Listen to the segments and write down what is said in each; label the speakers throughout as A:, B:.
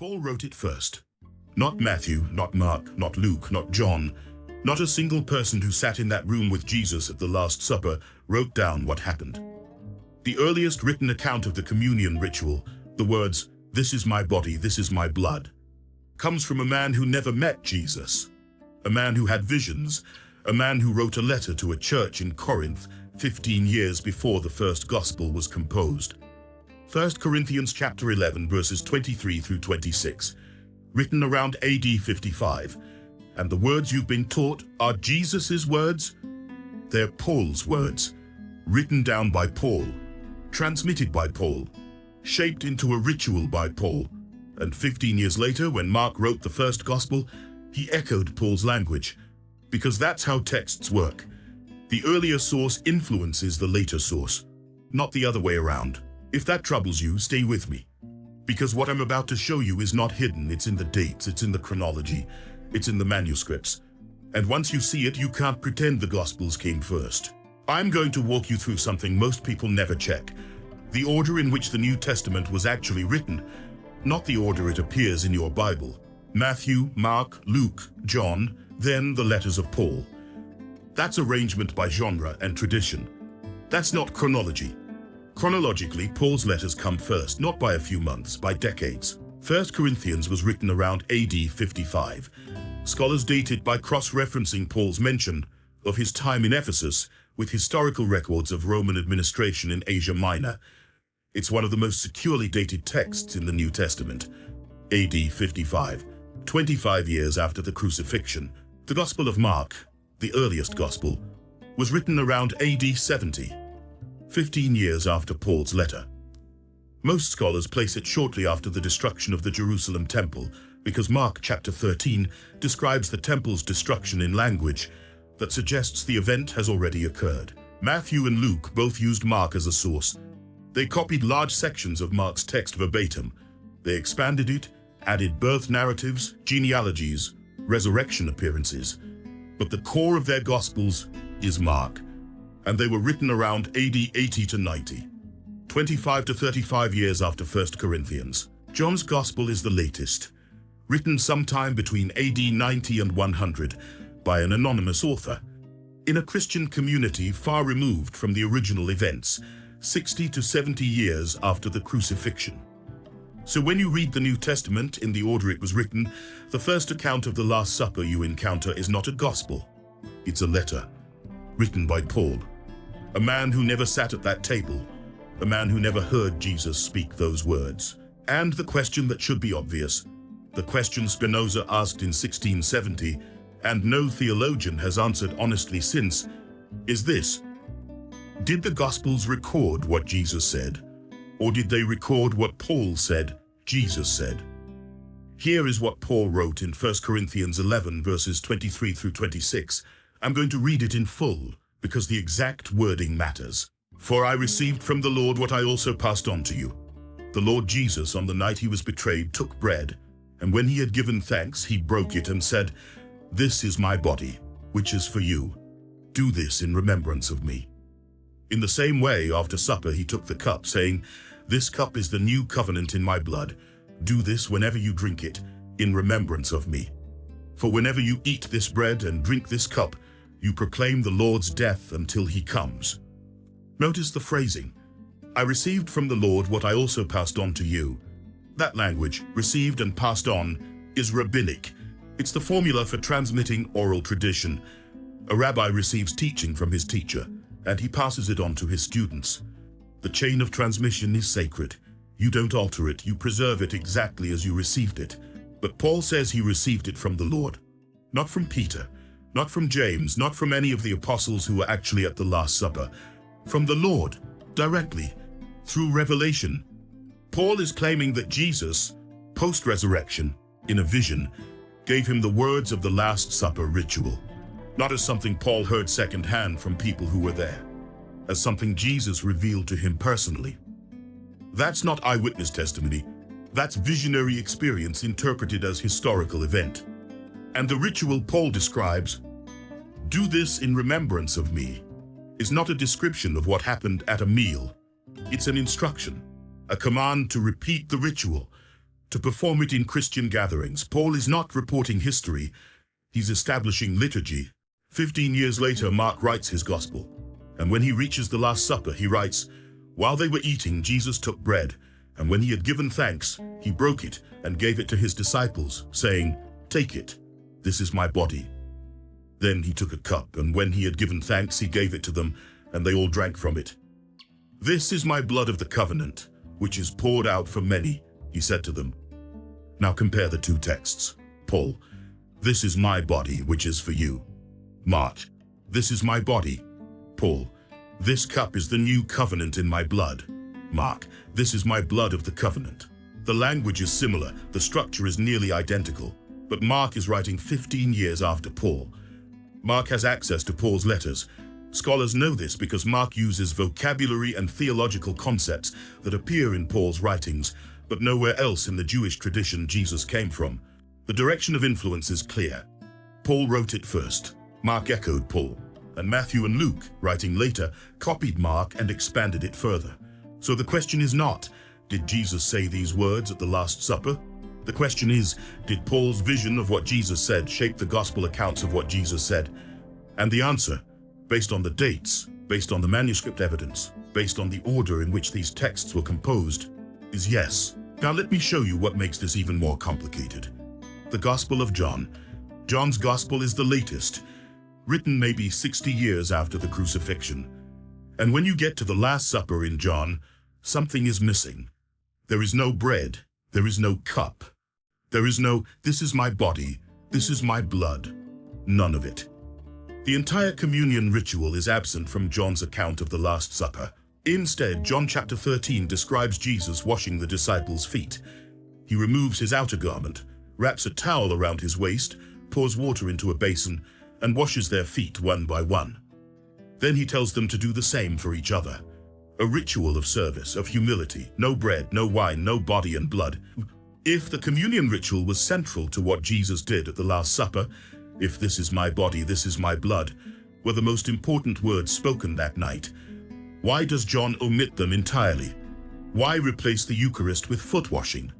A: Paul wrote it first. Not Matthew, not Mark, not Luke, not John. Not a single person who sat in that room with Jesus at the Last Supper wrote down what happened. The earliest written account of the communion ritual, the words, "This is my body, this is my blood," comes from a man who never met Jesus, a man who had visions, a man who wrote a letter to a church in Corinth 15 years before the first gospel was composed. 1 Corinthians chapter 11 verses 23 through 26, written around AD 55. And the words you've been taught are Jesus's words? They're Paul's words, written down by Paul, transmitted by Paul, shaped into a ritual by Paul. And 15 years later, when Mark wrote the first gospel, he echoed Paul's language, because that's how texts work. The earlier source influences the later source, not the other way around. If that troubles you, stay with me, because what I'm about to show you is not hidden. It's in the dates, it's in the chronology, it's in the manuscripts. And once you see it, you can't pretend the Gospels came first. I'm going to walk you through something most people never check: the order in which the New Testament was actually written, not the order it appears in your Bible. Matthew, Mark, Luke, John, then the letters of Paul. That's arrangement by genre and tradition. That's not chronology. Chronologically, Paul's letters come first, not by a few months, by decades. 1 Corinthians was written around AD 55. Scholars date it by cross-referencing Paul's mention of his time in Ephesus with historical records of Roman administration in Asia Minor. It's one of the most securely dated texts in the New Testament. AD 55, 25 years after the crucifixion. The Gospel of Mark, the earliest gospel, was written around AD 70, 15 years after Paul's letter. Most scholars place it shortly after the destruction of the Jerusalem temple, because Mark chapter 13 describes the temple's destruction in language that suggests the event has already occurred. Matthew and Luke both used Mark as a source. They copied large sections of Mark's text verbatim. They expanded it, added birth narratives, genealogies, resurrection appearances. But the core of their Gospels is Mark, and they were written around AD 80 to 90. 25 to 35 years after 1 Corinthians. John's Gospel is the latest, written sometime between AD 90 and 100 by an anonymous author, in a Christian community far removed from the original events, 60 to 70 years after the crucifixion. So when you read the New Testament in the order it was written, the first account of the Last Supper you encounter is not a gospel. It's a letter, written by Paul, a man who never sat at that table, a man who never heard Jesus speak those words. And the question that should be obvious, the question Spinoza asked in 1670, and no theologian has answered honestly since, is this: did the Gospels record what Jesus said, or did they record what Paul said Jesus said? Here is what Paul wrote in 1 Corinthians 11 verses 23 through 26. I'm going to read it in full, because the exact wording matters. "For I received from the Lord what I also passed on to you. The Lord Jesus, on the night he was betrayed, took bread, and when he had given thanks, he broke it and said, 'This is my body, which is for you. Do this in remembrance of me.' In the same way, after supper, he took the cup, saying, 'This cup is the new covenant in my blood. Do this whenever you drink it, in remembrance of me. For whenever you eat this bread and drink this cup, you proclaim the Lord's death until he comes.'" Notice the phrasing. I received from the Lord what I also passed on to you. That language, received and passed on, is rabbinic. It's the formula for transmitting oral tradition. A rabbi receives teaching from his teacher, and he passes it on to his students. The chain of transmission is sacred. You don't alter it, you preserve it exactly as you received it. But Paul says he received it from the Lord, not from Peter, not from James, not from any of the apostles who were actually at the Last Supper. From the Lord, directly, through revelation. Paul is claiming that Jesus, post-resurrection, in a vision, gave him the words of the Last Supper ritual, not as something Paul heard secondhand from people who were there, as something Jesus revealed to him personally. That's not eyewitness testimony, that's visionary experience interpreted as historical event. And the ritual Paul describes, "Do this in remembrance of me," is not a description of what happened at a meal. It's an instruction, a command to repeat the ritual, to perform it in Christian gatherings. Paul is not reporting history, he's establishing liturgy. 15 years later, Mark writes his gospel. And when he reaches the Last Supper, he writes, "While they were eating, Jesus took bread, and when he had given thanks, he broke it and gave it to his disciples, saying, 'Take it, this is my body.' Then he took a cup, and when he had given thanks, he gave it to them, and they all drank from it. 'This is my blood of the covenant, which is poured out for many,' he said to them." Now compare the two texts. Paul, "This is my body, which is for you." Mark, "This is my body." Paul, "This cup is the new covenant in my blood." Mark, "This is my blood of the covenant." The language is similar, the structure is nearly identical, but Mark is writing 15 years after Paul. Mark has access to Paul's letters. Scholars know this because Mark uses vocabulary and theological concepts that appear in Paul's writings, but nowhere else in the Jewish tradition Jesus came from. The direction of influence is clear. Paul wrote it first. Mark echoed Paul, and Matthew and Luke, writing later, copied Mark and expanded it further. So the question is not, did Jesus say these words at the Last Supper? The question is, did Paul's vision of what Jesus said shape the gospel accounts of what Jesus said? And the answer, based on the dates, based on the manuscript evidence, based on the order in which these texts were composed, is yes. Now let me show you what makes this even more complicated. The Gospel of John. John's Gospel is the latest, written maybe 60 years after the crucifixion. And when you get to the Last Supper in John, something is missing. There is no bread. There is no cup. There is no, "This is my body, this is my blood." None of it. The entire communion ritual is absent from John's account of the Last Supper. Instead, John chapter 13 describes Jesus washing the disciples' feet. He removes his outer garment, wraps a towel around his waist, pours water into a basin, and washes their feet one by one. Then he tells them to do the same for each other. A ritual of service, of humility, no bread, no wine, no body and blood. If the communion ritual was central to what Jesus did at the Last Supper, if "this is my body, this is my blood" were the most important words spoken that night, why does John omit them entirely? Why replace the Eucharist with foot washing?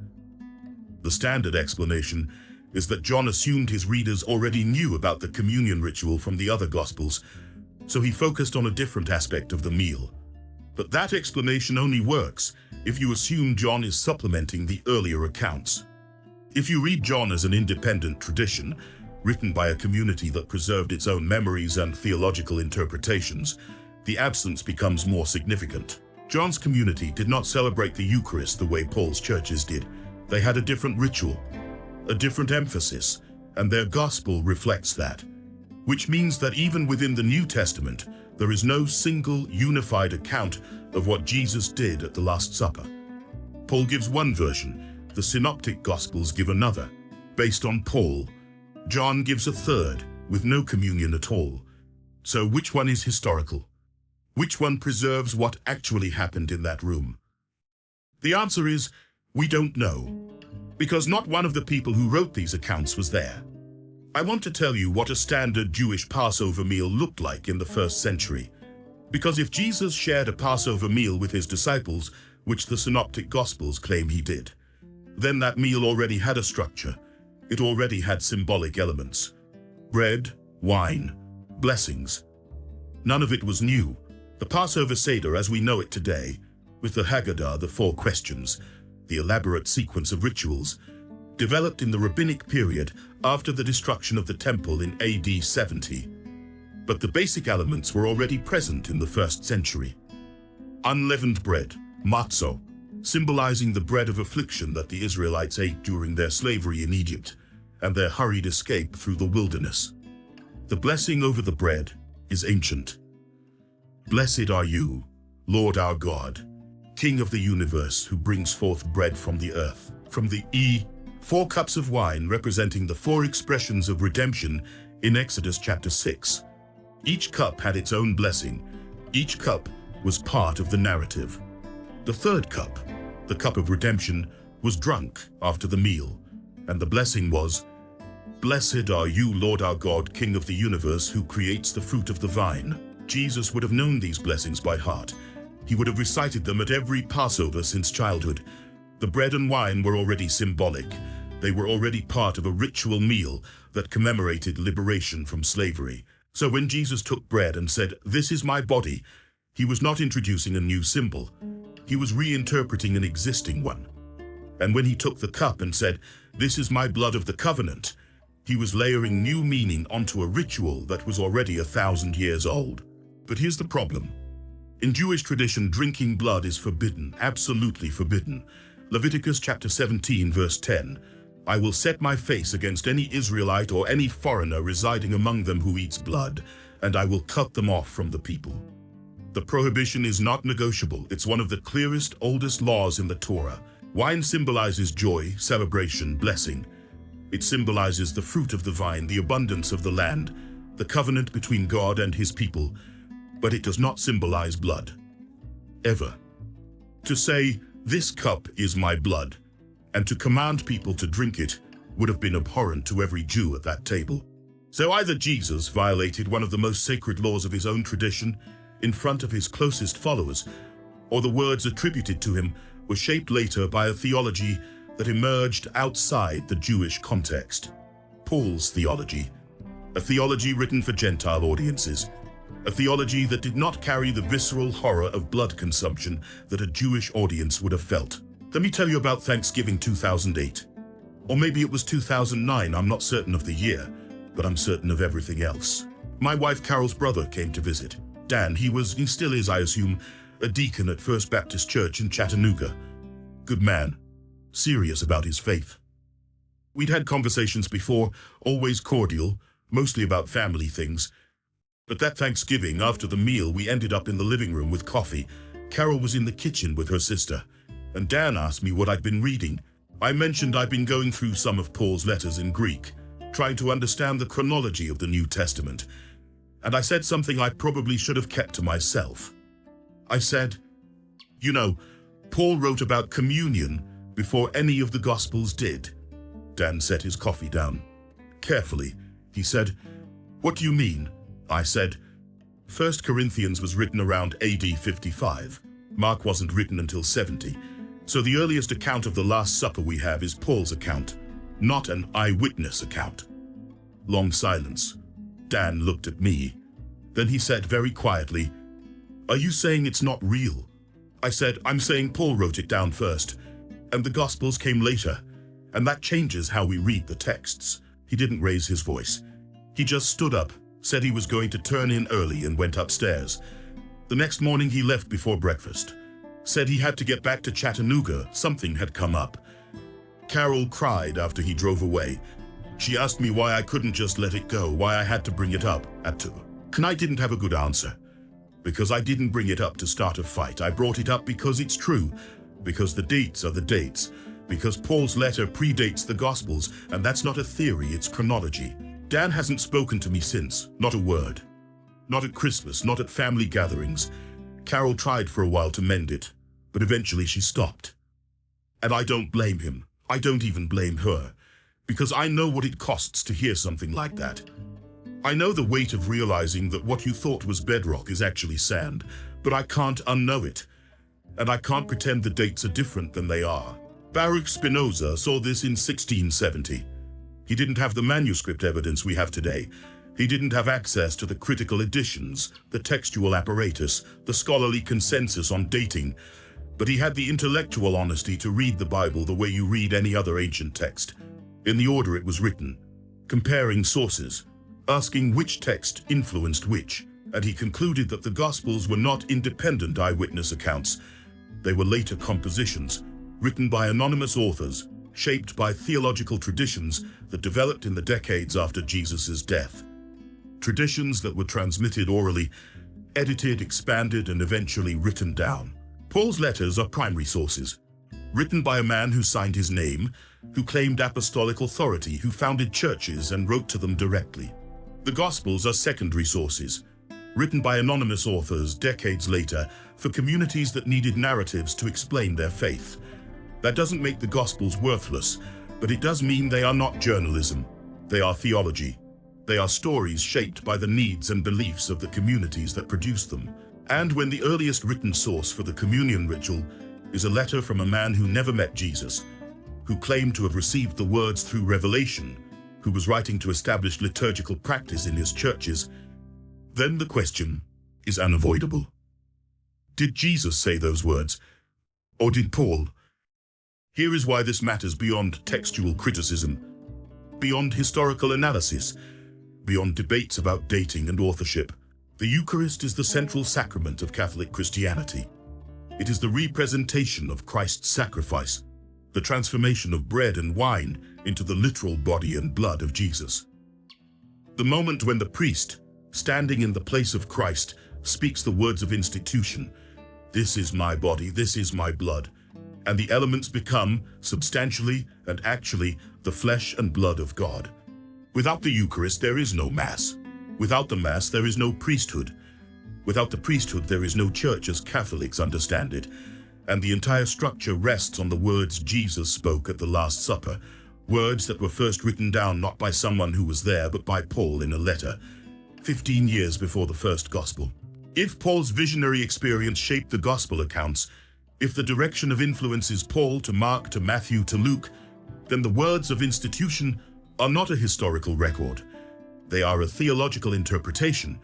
A: The standard explanation is that John assumed his readers already knew about the communion ritual from the other Gospels, so he focused on a different aspect of the meal. But that explanation only works if you assume John is supplementing the earlier accounts. If you read John as an independent tradition, written by a community that preserved its own memories and theological interpretations, the absence becomes more significant. John's community did not celebrate the Eucharist the way Paul's churches did. They had a different ritual, a different emphasis, and their gospel reflects that. Which means that even within the New Testament, there is no single unified account of what Jesus did at the Last Supper. Paul gives one version, the Synoptic Gospels give another. Based on Paul, John gives a third, with no communion at all. So which one is historical? Which one preserves what actually happened in that room? The answer is, we don't know, because not one of the people who wrote these accounts was there. I want to tell you what a standard Jewish Passover meal looked like in the first century. Because if Jesus shared a Passover meal with his disciples, which the Synoptic Gospels claim he did, then that meal already had a structure. It already had symbolic elements. Bread, wine, blessings. None of it was new. The Passover Seder as we know it today, with the Haggadah, the 4 questions, the elaborate sequence of rituals, developed in the rabbinic period after the destruction of the temple in AD 70. But the basic elements were already present in the first century. Unleavened bread, matzo, symbolizing the bread of affliction that the Israelites ate during their slavery in Egypt and their hurried escape through the wilderness. The blessing over the bread is ancient. "Blessed are you, Lord our God, King of the universe, who brings forth bread from the earth." From the 4 cups of wine representing the 4 expressions of redemption in Exodus chapter 6. Each cup had its own blessing. Each cup was part of the narrative. The 3rd cup, the cup of redemption, was drunk after the meal, and the blessing was, "Blessed are you, Lord our God, King of the universe, who creates the fruit of the vine." Jesus would have known these blessings by heart. He would have recited them at every Passover since childhood. The bread and wine were already symbolic. They were already part of a ritual meal that commemorated liberation from slavery. So when Jesus took bread and said, "This is my body," he was not introducing a new symbol. He was reinterpreting an existing one. And when he took the cup and said, "This is my blood of the covenant," he was layering new meaning onto a ritual that was already 1,000 years old. But here's the problem. In Jewish tradition, drinking blood is forbidden, absolutely forbidden. Leviticus chapter 17, verse 10. "I will set my face against any Israelite or any foreigner residing among them who eats blood, and I will cut them off from the people." The prohibition is not negotiable. It's one of the clearest, oldest laws in the Torah. Wine symbolizes joy, celebration, blessing. It symbolizes the fruit of the vine, the abundance of the land, the covenant between God and his people. But it does not symbolize blood. Ever. To say, "This cup is my blood," and to command people to drink it would have been abhorrent to every Jew at that table. So either Jesus violated one of the most sacred laws of his own tradition in front of his closest followers, or the words attributed to him were shaped later by a theology that emerged outside the Jewish context. Paul's theology. A theology written for Gentile audiences. A theology that did not carry the visceral horror of blood consumption that a Jewish audience would have felt. Let me tell you about Thanksgiving 2008. Or maybe it was 2009, I'm not certain of the year, but I'm certain of everything else. My wife Carol's brother came to visit. Dan, he still is, I assume, a deacon at First Baptist Church in Chattanooga. Good man. Serious about his faith. We'd had conversations before, always cordial, mostly about family things. But that Thanksgiving, after the meal, we ended up in the living room with coffee. Carol was in the kitchen with her sister, and Dan asked me what I'd been reading. I mentioned I'd been going through some of Paul's letters in Greek, trying to understand the chronology of the New Testament. And I said something I probably should have kept to myself. I said, "You know, Paul wrote about communion before any of the Gospels did." Dan set his coffee down. Carefully, he said, "What do you mean?" I said, "1 Corinthians was written around AD 55. Mark wasn't written until 70. So the earliest account of the Last Supper we have is Paul's account, not an eyewitness account." Long silence. Dan looked at me. Then he said very quietly, "Are you saying it's not real?" I said, "I'm saying Paul wrote it down first, and the Gospels came later, and that changes how we read the texts." He didn't raise his voice. He just stood up, said he was going to turn in early, and went upstairs. The next morning he left before breakfast. Said he had to get back to Chattanooga, something had come up. Carol cried after he drove away. She asked me why I couldn't just let it go, why I had to bring it up, And I didn't have a good answer. Because I didn't bring it up to start a fight. I brought it up because it's true. Because the dates are the dates. Because Paul's letter predates the Gospels, and that's not a theory, it's chronology. Dan hasn't spoken to me since, not a word. Not at Christmas, not at family gatherings. Carol tried for a while to mend it, but eventually she stopped. And I don't blame him. I don't even blame her. Because I know what it costs to hear something like that. I know the weight of realizing that what you thought was bedrock is actually sand, but I can't unknow it. And I can't pretend the dates are different than they are. Baruch Spinoza saw this in 1670. He didn't have the manuscript evidence we have today. He didn't have access to the critical editions, the textual apparatus, the scholarly consensus on dating, but he had the intellectual honesty to read the Bible the way you read any other ancient text, in the order it was written, comparing sources, asking which text influenced which, and he concluded that the Gospels were not independent eyewitness accounts. They were later compositions, written by anonymous authors, shaped by theological traditions that developed in the decades after Jesus' death. Traditions that were transmitted orally, edited, expanded, and eventually written down. Paul's letters are primary sources, written by a man who signed his name, who claimed apostolic authority, who founded churches and wrote to them directly. The Gospels are secondary sources, written by anonymous authors decades later for communities that needed narratives to explain their faith. That doesn't make the Gospels worthless, but it does mean they are not journalism. They are theology. They are stories shaped by the needs and beliefs of the communities that produced them. And when the earliest written source for the communion ritual, is a letter from a man who never met Jesus, who claimed to have received the words through revelation, who was writing to establish liturgical practice in his churches, then the question is unavoidable. Did Jesus say those words? Or did Paul? Here is why this matters beyond textual criticism, beyond historical analysis, beyond debates about dating and authorship. The Eucharist is the central sacrament of Catholic Christianity. It is the representation of Christ's sacrifice, the transformation of bread and wine into the literal body and blood of Jesus. The moment when the priest, standing in the place of Christ, speaks the words of institution, "This is my body, this is my blood," and the elements become, substantially and actually, the flesh and blood of God. Without the Eucharist, there is no Mass. Without the Mass, there is no priesthood. Without the priesthood, there is no church as Catholics understand it. And the entire structure rests on the words Jesus spoke at the Last Supper, words that were first written down not by someone who was there, but by Paul in a letter, 15 years before the first Gospel. If Paul's visionary experience shaped the Gospel accounts, if the direction of influence is Paul to Mark to Matthew to Luke, then the words of institution are not a historical record. They are a theological interpretation,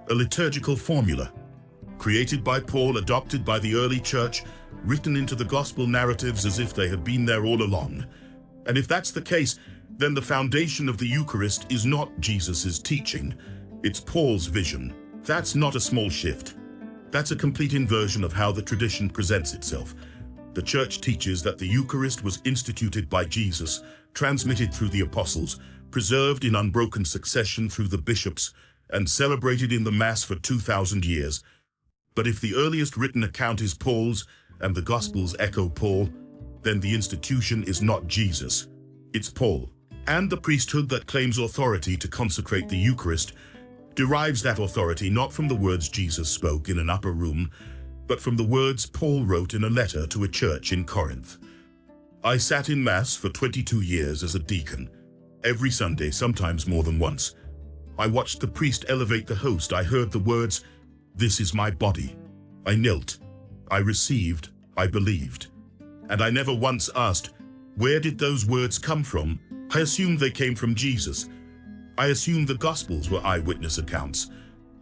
A: a liturgical formula, created by Paul, adopted by the early church, written into the Gospel narratives as if they had been there all along. And if that's the case, then the foundation of the Eucharist is not Jesus's teaching, it's Paul's vision. That's not a small shift. That's a complete inversion of how the tradition presents itself. The Church teaches that the Eucharist was instituted by Jesus, transmitted through the apostles, preserved in unbroken succession through the bishops, and celebrated in the Mass for 2,000 years. But if the earliest written account is Paul's, and the Gospels echo Paul, then the institution is not Jesus, it's Paul. And the priesthood that claims authority to consecrate the Eucharist derives that authority not from the words Jesus spoke in an upper room, but from the words Paul wrote in a letter to a church in Corinth. "I sat in Mass for 22 years as a deacon, every Sunday, sometimes more than once. I watched the priest elevate the host. I heard the words, 'This is my body.' I knelt. I received. I believed. And I never once asked, where did those words come from? I assumed they came from Jesus. I assumed the Gospels were eyewitness accounts.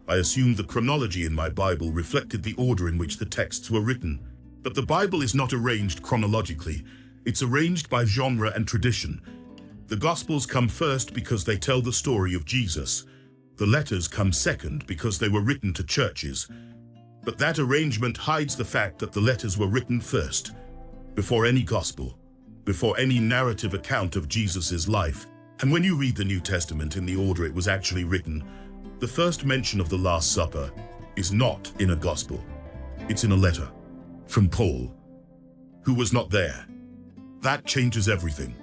A: I assumed the chronology in my Bible reflected the order in which the texts were written. But the Bible is not arranged chronologically. It's arranged by genre and tradition. The Gospels come first because they tell the story of Jesus. The letters come second because they were written to churches. But that arrangement hides the fact that the letters were written first, before any Gospel, before any narrative account of Jesus's life. And when you read the New Testament in the order it was actually written, the first mention of the Last Supper is not in a Gospel. It's in a letter from Paul, who was not there. That changes everything.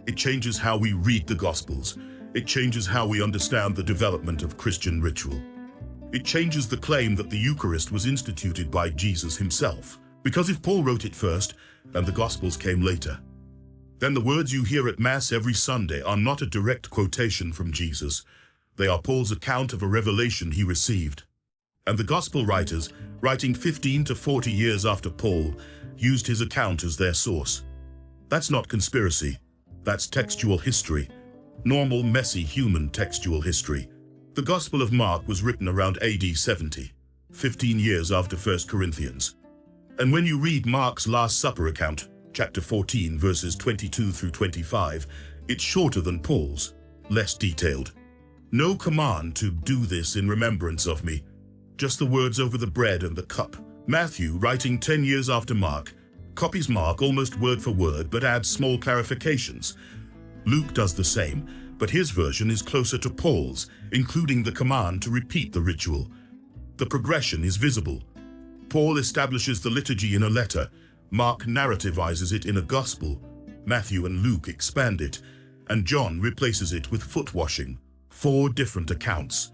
A: It changes how we read the Gospels. It changes how we understand the development of Christian ritual. It changes the claim that the Eucharist was instituted by Jesus himself. Because if Paul wrote it first, and the Gospels came later, then the words you hear at Mass every Sunday are not a direct quotation from Jesus. They are Paul's account of a revelation he received. And the Gospel writers, writing 15 to 40 years after Paul, used his account as their source. That's not conspiracy. That's textual history. Normal, messy, human textual history. The Gospel of Mark was written around AD 70, 15 years after 1 Corinthians. And when you read Mark's Last Supper account, chapter 14, verses 22 through 25, it's shorter than Paul's, less detailed. No command to do this in remembrance of me, just the words over the bread and the cup. Matthew, writing 10 years after Mark, copies Mark almost word for word but adds small clarifications. Luke does the same, but his version is closer to Paul's, including the command to repeat the ritual. The progression is visible. Paul establishes the liturgy in a letter, Mark narrativizes it in a gospel, Matthew and Luke expand it, and John replaces it with foot washing. 4 different accounts,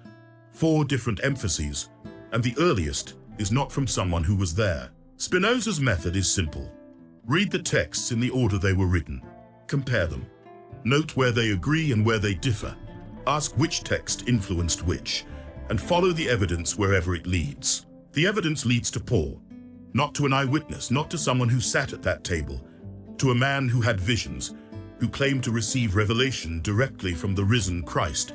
A: 4 different emphases, and the earliest is not from someone who was there. Spinoza's method is simple. Read the texts in the order they were written. Compare them. Note where they agree and where they differ. Ask which text influenced which, and follow the evidence wherever it leads. The evidence leads to Paul. Not to an eyewitness, not to someone who sat at that table, to a man who had visions, who claimed to receive revelation directly from the risen Christ,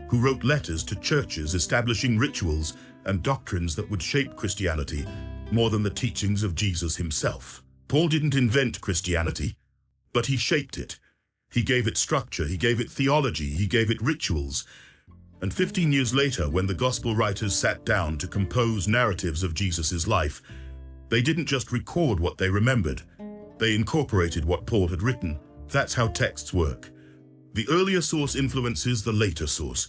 A: who wrote letters to churches establishing rituals and doctrines that would shape Christianity more than the teachings of Jesus himself. Paul didn't invent Christianity, but he shaped it. He gave it structure, he gave it theology, he gave it rituals. And 15 years later, when the gospel writers sat down to compose narratives of Jesus' life, they didn't just record what they remembered, they incorporated what Paul had written. That's how texts work. The earlier source influences the later source,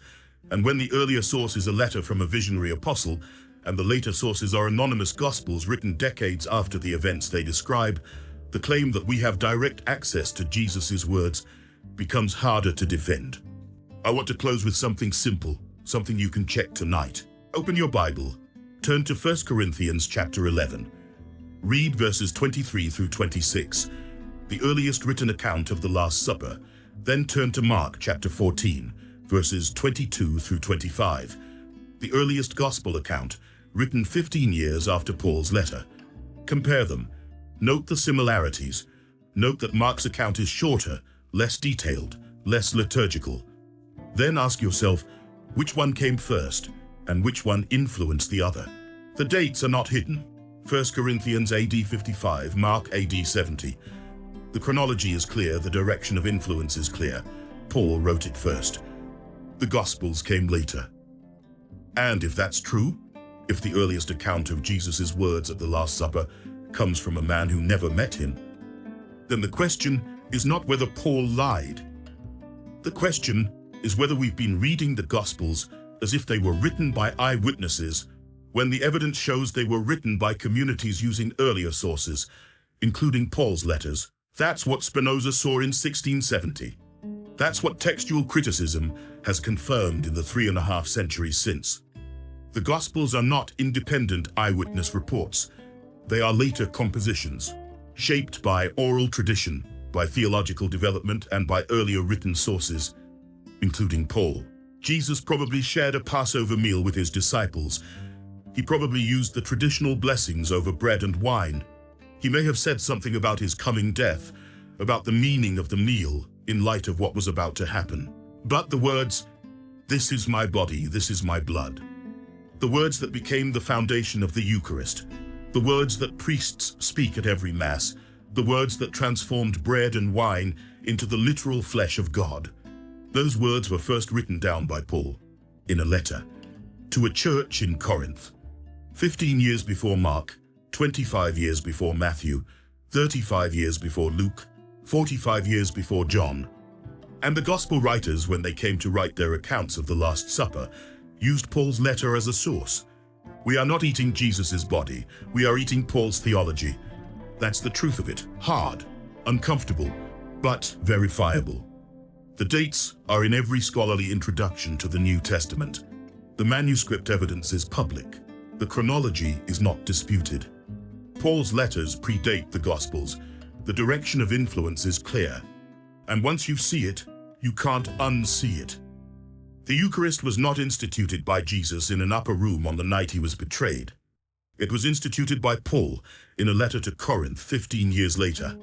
A: and when the earlier source is a letter from a visionary apostle, and the later sources are anonymous gospels written decades after the events they describe, the claim that we have direct access to Jesus' words becomes harder to defend. I want to close with something simple, something you can check tonight. Open your Bible, turn to 1 Corinthians chapter 11. Read verses 23 through 26, the earliest written account of the Last Supper. Then turn to Mark chapter 14, verses 22 through 25, the earliest gospel account, written 15 years after Paul's letter. Compare them. Note the similarities. Note that Mark's account is shorter, less detailed, less liturgical. Then ask yourself, which one came first, and which one influenced the other? The dates are not hidden. 1 Corinthians AD 55, Mark AD 70. The chronology is clear, the direction of influence is clear. Paul wrote it first. The Gospels came later. And if that's true, if the earliest account of Jesus' words at the Last Supper comes from a man who never met him, then the question is not whether Paul lied. The question is whether we've been reading the Gospels as if they were written by eyewitnesses, when the evidence shows they were written by communities using earlier sources, including Paul's letters. That's what Spinoza saw in 1670. That's what textual criticism has confirmed in the 3.5 centuries since. The Gospels are not independent eyewitness reports. They are later compositions, shaped by oral tradition, by theological development, and by earlier written sources, including Paul. Jesus probably shared a Passover meal with his disciples. He probably used the traditional blessings over bread and wine. He may have said something about his coming death, about the meaning of the meal in light of what was about to happen. But the words, "This is my body, this is my blood," the words that became the foundation of the Eucharist, the words that priests speak at every Mass, the words that transformed bread and wine into the literal flesh of God, those words were first written down by Paul in a letter to a church in Corinth, 15 years before Mark, 25 years before Matthew, 35 years before Luke, 45 years before John. And the Gospel writers, when they came to write their accounts of the Last Supper, used Paul's letter as a source. We are not eating Jesus' body, we are eating Paul's theology. That's the truth of it. Hard, uncomfortable, but verifiable. The dates are in every scholarly introduction to the New Testament. The manuscript evidence is public. The chronology is not disputed. Paul's letters predate the Gospels. The direction of influence is clear. And once you see it, you can't unsee it. The Eucharist was not instituted by Jesus in an upper room on the night he was betrayed. It was instituted by Paul in a letter to Corinth 15 years later.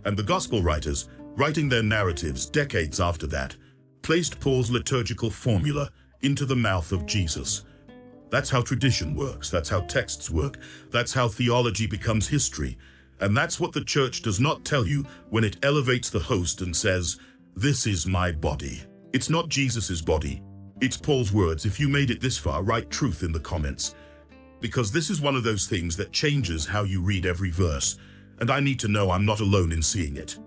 A: And the Gospel writers, writing their narratives decades after that, placed Paul's liturgical formula into the mouth of Jesus. That's how tradition works, that's how texts work, that's how theology becomes history. And that's what the church does not tell you when it elevates the host and says, "This is my body." It's not Jesus' body, it's Paul's words. If you made it this far, write truth in the comments. Because this is one of those things that changes how you read every verse, and I need to know I'm not alone in seeing it.